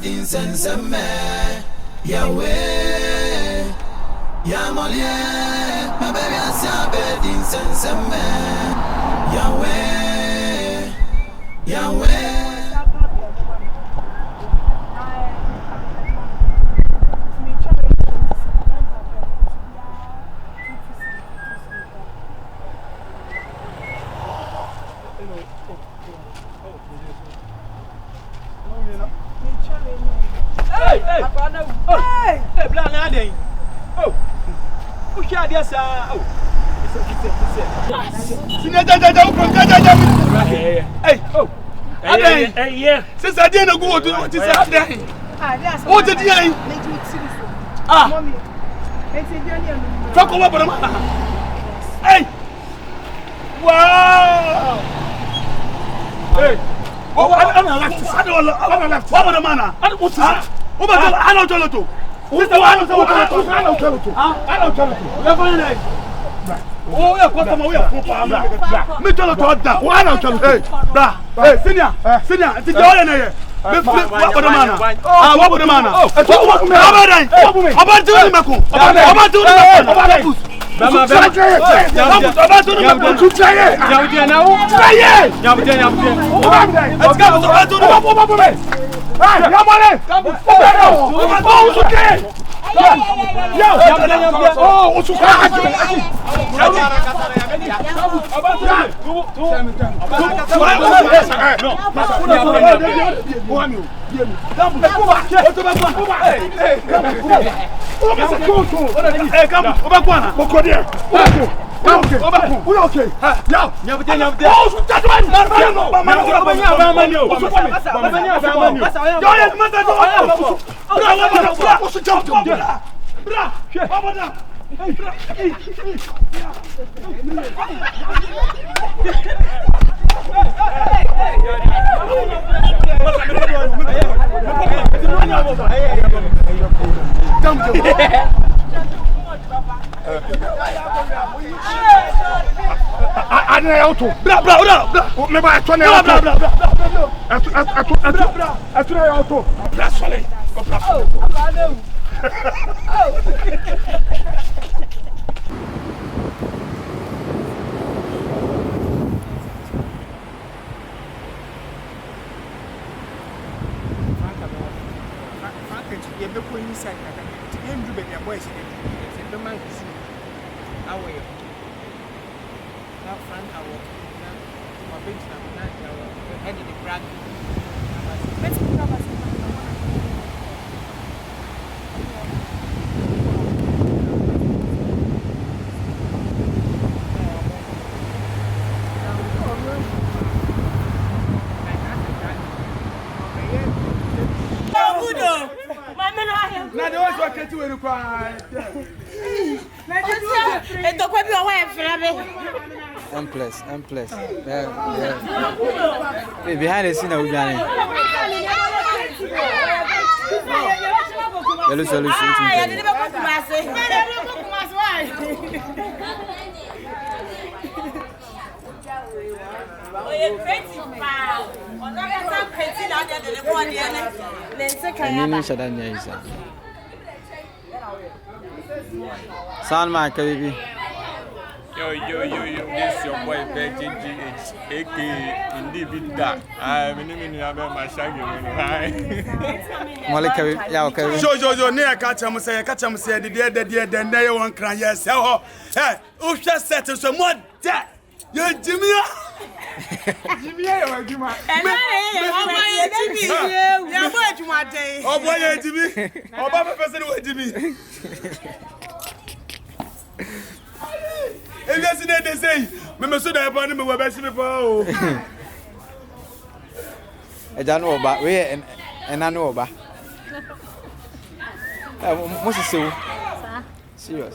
bedin senseme Yahweh Yamolie my baby asa bedin senseme Yahweh Yahweh Hey, plan ading. Oh, who shall this? Oh, hey, oh, hey, yeah. Since I didn't go to what is happening. What did you? Mommy. Talk over the man. Hey, wow. Hey, I'm not left. I don't left. What about the man? I don't want to. I don't tell you. Sister, I don't tell you. I don't tell you. We're going there. Oh, yeah, customer, we are proper. Me tell you to that. Why don't tell you? Hey, bra. Hey, senior. It's the all in here. What about the man? What about the man? About doing the Mako. About doing the Mako. M+. Behind the scene, we're going. Hello, solution. Soundman, baby. Yo, this your boy Virgin GH, aka Indeed Big Dark. I'm in my shaggy. Molly, yeah, Jojo, near catch him say, the dear, then they won't cry. Yes, hey, who just said to some more dead? You're Jimmy. Jimmy, oh, boy, Jimmy. Oh, Baba person with Jimmy. If yesterday they say, "Mama, so that upon me, we're best before." I don't know about we and I know about. What's it so? Serious.